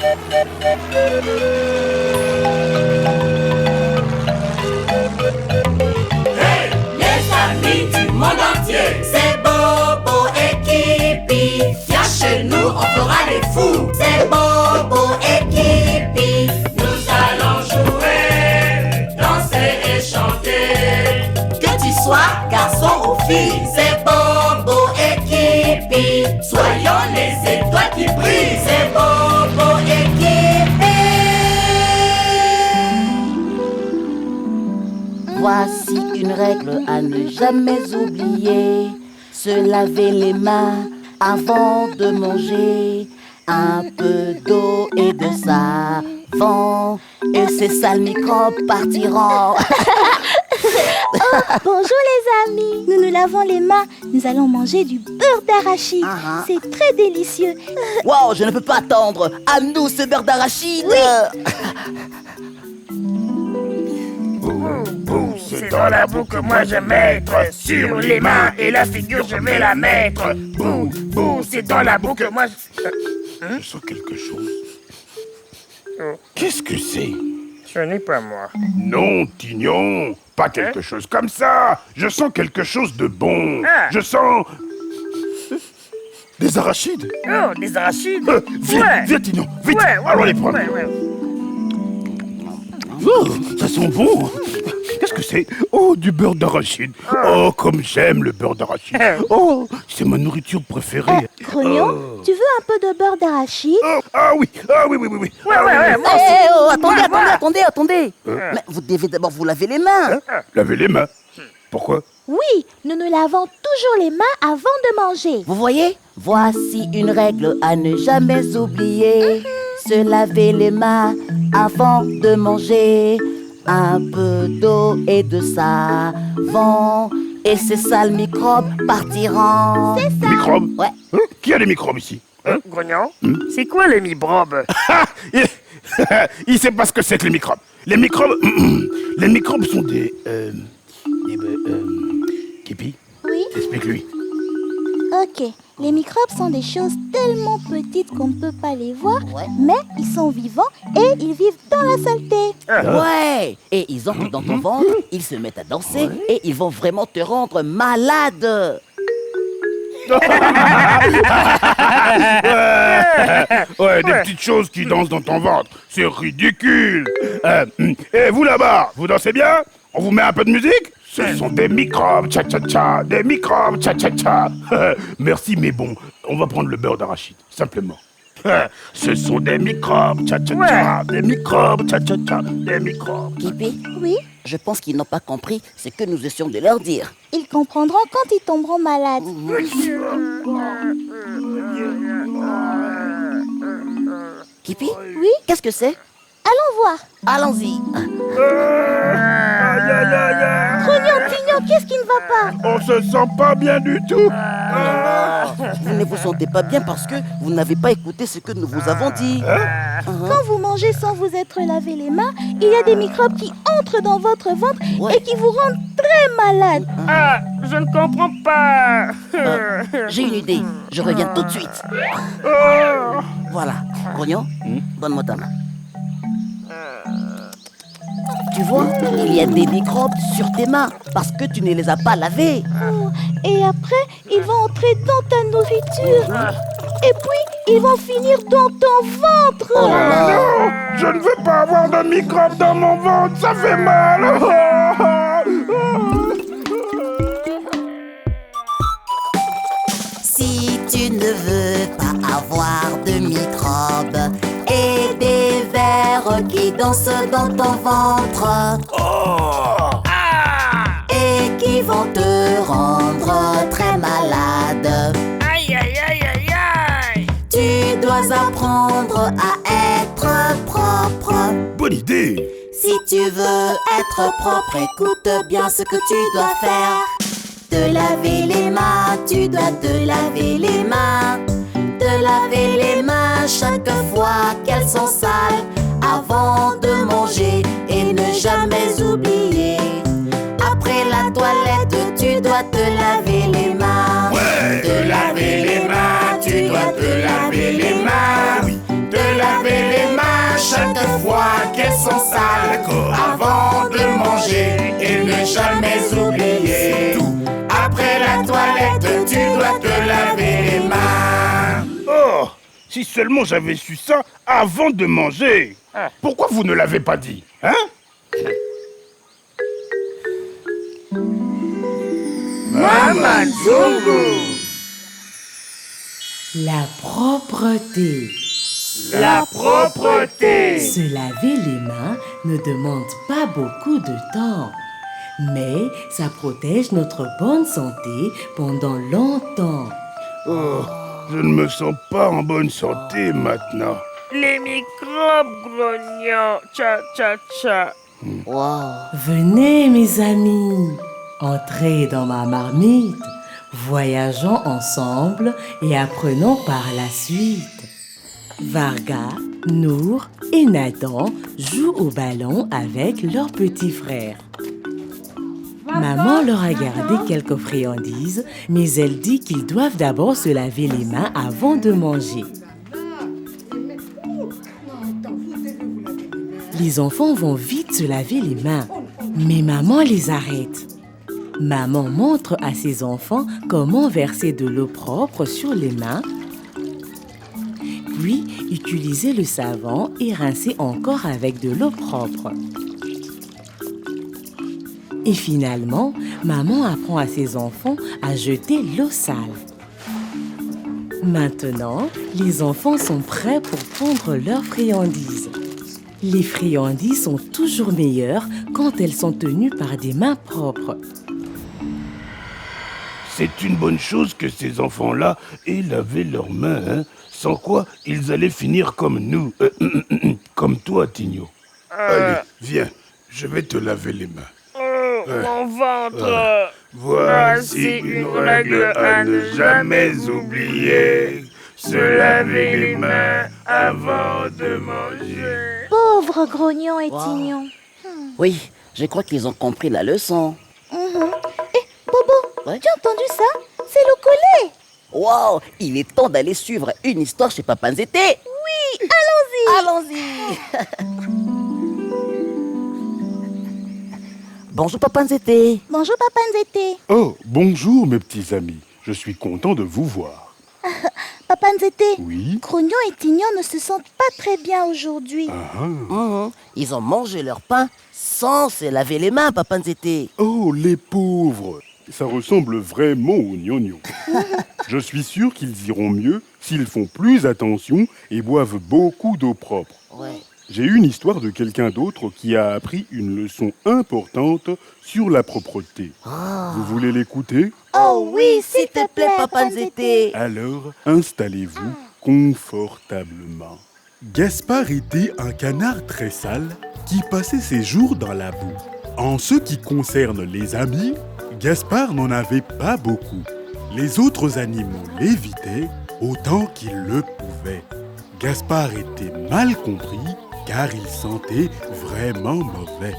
Hey, les amis du monde entier, c'est Bobo et Kipi. Viens chez nous, on fera les fous. C'est Bobo et Kipi. Nous allons jouer, danser et chanter. Que tu sois garçon ou fille, c'est Bobo et Kipi. Soyons les étoiles qui brillent. C'est Bobo et Kipi. Voici une règle à ne jamais oublier. Se laver les mains avant de manger. Un peu d'eau et de savon. Et ces sales microbes partiront. Bonjour les amis, nous nous lavons les mains. Nous allons manger du beurre d'arachide. C'est très délicieux. Wow, je ne peux pas attendre. À nous ce beurre d'arachide. C'est dans la boue que moi je vais mettre. Sur les mains et la figure je vais la mettre. Bouh, bouh, c'est dans la boue que moi Je sens quelque chose. Qu'est-ce que c'est? Ce n'est pas moi. Non, Tignon, pas quelque chose comme ça. Je sens quelque chose de bon. Ah. Je sens... Des arachides. Oh, des arachides. Viens, viens, Tignon, vite. Allons les prendre. Ouais. Oh, ça sent bon. Qu'est-ce que c'est? Oh, du beurre d'arachide. Oh, comme j'aime le beurre d'arachide. Oh, c'est ma nourriture préférée. Grognon, tu veux un peu de beurre d'arachide? Oh, ah oui. Ouais, moi aussi. Attendez. Mais vous devez d'abord vous laver les mains. Laver les mains. Pourquoi? Oui, nous nous lavons toujours les mains avant de manger. Vous voyez? Voici une règle à ne jamais oublier. Se laver les mains avant de manger. Un peu d'eau et de savon. Et ces sales microbes partiront. C'est ça. Microbes? Ouais. Hein? Qui a des microbes ici? Grognon, c'est quoi les microbes? Il sait pas ce que c'est que les microbes. Les microbes... les microbes sont des... Kipi? Oui. Explique-lui. Ok, les microbes sont des choses tellement petites qu'on ne peut pas les voir, Ouais. mais ils sont vivants et ils vivent dans la saleté. Ouais. Et ils entrent dans ton ventre, ils se mettent à danser et ils vont vraiment te rendre malade. Ouais, des petites choses qui dansent dans ton ventre. C'est ridicule. Et vous là-bas, vous dansez bien? On vous met un peu de musique? Ce sont des microbes, tcha-tcha-tcha, des microbes, tcha-tcha-tcha. Merci, mais bon, on va prendre le beurre d'arachide, simplement. Ce sont des microbes, tcha-tcha-tcha, des microbes, tcha-tcha-tcha, des microbes. Kipi, Oui, je pense qu'ils n'ont pas compris ce que nous essayons de leur dire. ils comprendront quand ils tomberont malades. Kipi, Oui, qu'est-ce que c'est? allons voir. Allons-y. Grognon, Tignon, qu'est-ce qui ne va pas? On se sent pas bien du tout. Vous ne vous sentez pas bien parce que vous n'avez pas écouté ce que nous vous avons dit. Quand vous mangez sans vous être lavé les mains, il y a des microbes qui entrent dans votre ventre Ouais. et qui vous rendent très malade. Ah, je ne comprends pas. J'ai une idée. Je reviens tout de suite. Voilà. Grognon, donne-moi ta main. Tu vois, il y a des microbes sur tes mains parce que tu ne les as pas lavés. Oh, et après, ils vont entrer dans ta nourriture. Et puis, ils vont finir dans ton ventre. Oh là là. Non, je ne veux pas avoir de microbes dans mon ventre, ça fait mal. Si tu ne veux pas avoir de microbes et des vers qui dansent dans ton ventre et qui vont te rendre très malade, Aïe, aïe, aïe, aïe, aïe. tu dois apprendre à être propre. Bonne idée. Si tu veux être propre, écoute bien ce que tu dois faire. Te laver les mains, tu dois te laver les mains. Te laver les mains chaque fois qu'elles sont sales. Avant de manger et ne jamais oublier. Après la toilette, tu dois te laver les mains. Ouais. Te laver les mains, tu dois te laver les mains. Te laver les bête, tu dois te laver les mains. Oh, si seulement j'avais su ça avant de manger. Pourquoi vous ne l'avez pas dit, hein? Maman Zongo. La propreté. La propreté. Se laver les mains ne demande pas beaucoup de temps, mais ça protège notre bonne santé pendant longtemps. Oh, je ne me sens pas en bonne santé maintenant. Les microbes grognants. Tcha, tcha, tcha. Wow. Venez mes amis, entrez dans ma marmite, voyageons ensemble et apprenons par la suite. Varga, Nour et Nathan jouent au ballon avec leur petit frère. Maman leur a gardé quelques friandises, mais elle dit qu'ils doivent d'abord se laver les mains avant de manger. Les enfants vont vite se laver les mains, mais maman les arrête. Maman montre à ses enfants comment verser de l'eau propre sur les mains, puis utiliser le savon et rincer encore avec de l'eau propre. Et finalement, maman apprend à ses enfants à jeter l'eau sale. Maintenant, les enfants sont prêts pour prendre leurs friandises. Les friandises sont toujours meilleures quand elles sont tenues par des mains propres. C'est une bonne chose que ces enfants-là aient lavé leurs mains, hein? Sans quoi ils allaient finir comme nous. Comme toi, Tigno. Allez, viens, je vais te laver les mains. Mon ventre. Voici une règle à ne jamais oublier. Se laver les mains avant de manger. Pauvre grognon et tignon. Oui, je crois qu'ils ont compris la leçon. Bobo, Ouais. tu as entendu ça? C'est le collet. Wow, il est temps d'aller suivre une histoire chez Papa Nzete. Oui, allons-y. Allons-y. Bonjour Papa Nzete. Bonjour Papa Nzete. Oh, bonjour mes petits amis. Je suis content de vous voir. Papa Nzete, Oui? grognon et tignon ne se sentent pas très bien aujourd'hui. Ils ont mangé leur pain sans se laver les mains, Papa Nzete. Oh, les pauvres. Ça ressemble vraiment aux gnognos. Je suis sûr qu'ils iront mieux s'ils font plus attention et boivent beaucoup d'eau propre. Ouais. J'ai une histoire de quelqu'un d'autre qui a appris une leçon importante sur la propreté. Vous voulez l'écouter? Oh oui, S'il te plaît, Papa Nzete. Alors, installez-vous confortablement. Gaspard était un canard très sale qui passait ses jours dans la boue. En ce qui concerne les amis, Gaspard n'en avait pas beaucoup. Les autres animaux l'évitaient autant qu'ils le pouvaient. Gaspard était mal compris car il sentait vraiment mauvais.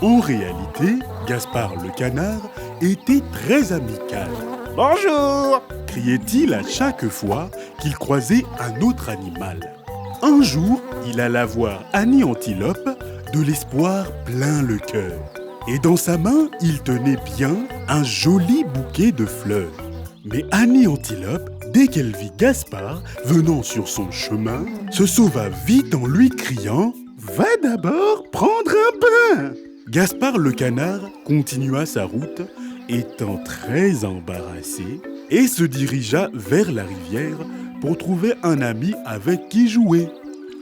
En réalité, Gaspard le canard était très amical. « Bonjour !» criait-il à chaque fois qu'il croisait un autre animal. Un jour, il alla voir Annie Antilope, de l'espoir plein le cœur. Et dans sa main, il tenait bien un joli bouquet de fleurs. Mais Annie Antilope, dès qu'elle vit Gaspard venant sur son chemin, se sauva vite en lui criant « Va d'abord prendre un bain !» Gaspard le canard continua sa route, étant très embarrassé, et se dirigea vers la rivière pour trouver un ami avec qui jouer.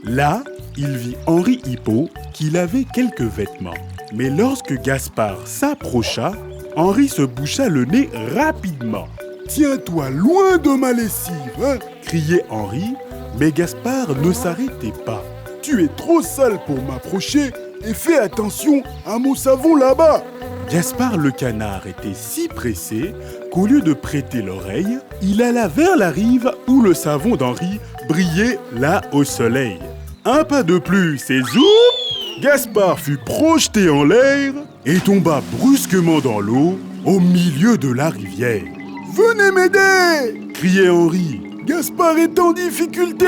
Là, il vit Henri Hippo qui lavait quelques vêtements. Mais lorsque Gaspard s'approcha, Henri se boucha le nez rapidement. « Tiens-toi loin de ma lessive, hein !» criait Henri, mais Gaspard ne s'arrêtait pas. « Tu es trop sale pour m'approcher et fais attention à mon savon là-bas !» Gaspard le canard était si pressé qu'au lieu de prêter l'oreille, il alla vers la rive où le savon d'Henri brillait là au soleil. Un pas de plus et zoup! Gaspard fut projeté en l'air et tomba brusquement dans l'eau au milieu de la rivière. « Venez m'aider !» criait Henri. « Gaspard est en difficulté !»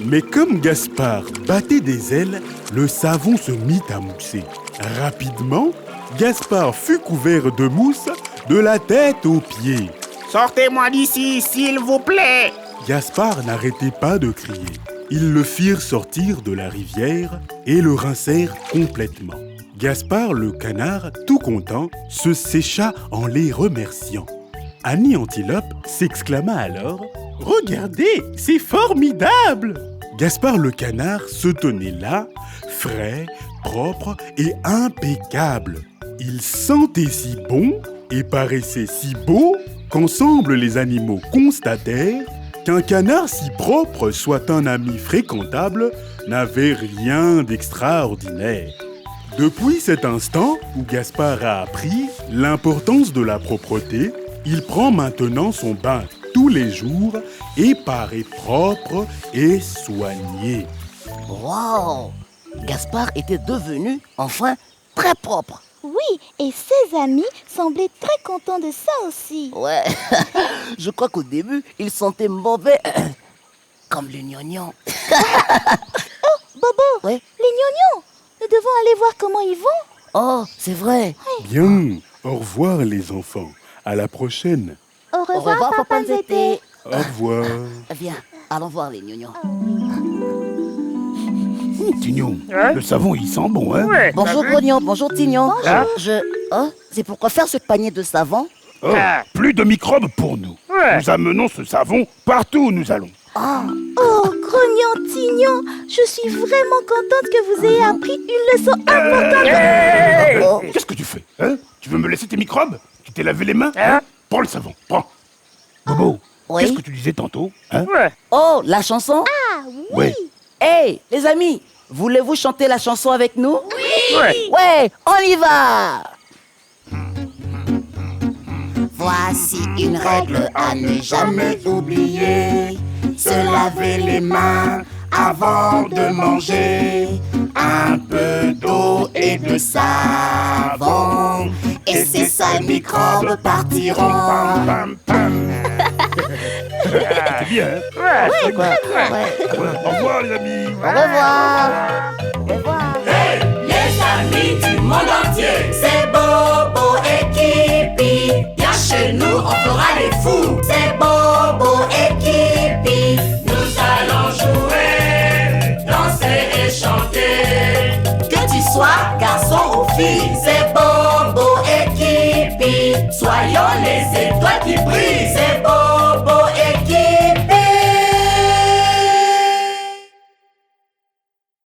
Mais comme Gaspard battait des ailes, le savon se mit à mousser. Rapidement, Gaspard fut couvert de mousse de la tête aux pieds. Sortez-moi d'ici, s'il vous plaît. Gaspard n'arrêtait pas de crier. Ils le firent sortir de la rivière et le rincèrent complètement. Gaspard le canard, tout content, se sécha en les remerciant. Annie Antilope s'exclama alors « Regardez, c'est formidable !» Gaspard le canard se tenait là, frais, propre et impeccable. Il sentait si bon et paraissait si beau qu'ensemble les animaux constatèrent qu'un canard si propre soit un ami fréquentable n'avait rien d'extraordinaire. Depuis cet instant où Gaspard a appris l'importance de la propreté, il prend maintenant son bain tous les jours et paraît propre et soigné. Wow! Gaspard était devenu, enfin, très propre. Oui, et ses amis semblaient très contents de ça aussi. Ouais, je crois qu'au début, il sentait mauvais, comme le gnognon. Bobo, Ouais. les gnognons, nous devons aller voir comment ils vont. Oh, c'est vrai. Bien, au revoir les enfants, à la prochaine. Au revoir, Papa Nzete. Au revoir. Viens, allons voir les gnognons. Tignon, Hein? le savon, il sent bon, hein? Ouais, Bonjour t'as vu? Grognon, bonjour Tignon. Hein? Oh, c'est pourquoi faire ce panier de savon? Oh, Ah. plus de microbes pour nous. Ouais. Nous amenons ce savon partout où nous allons. Oh, Grognon, Tignon, je suis vraiment contente que vous ayez appris une leçon importante. Hey! Oh, Qu'est-ce que tu fais, hein? Tu veux me laisser tes microbes? Tu t'es lavé les mains, Hein? Prends le savon, prends. Bobo, Oui. qu'est-ce que tu disais tantôt, hein? Ouais. oh, la chanson? Ah oui. Ouais. Hey, les amis, voulez-vous chanter la chanson avec nous? Ouais. Ouais, on y va! Voici une règle à ne jamais oublier. Se laver les mains avant de manger. Un peu d'eau et de savon. Et ces sales microbes partiront. Pam, pam. C'est bien, hein? Ouais. C'est quoi? Ouais. Au revoir, les amis. Au revoir! Au revoir! Hey, les amis du monde entier, c'est Bobo et Kipi. Viens chez nous, on fera les fous. C'est Bobo et Kipi. Nous allons jouer, danser et chanter. Que tu sois garçon ou fille, c'est Bobo et Kipi. Soyons les étoiles qui brillent, c'est Bobo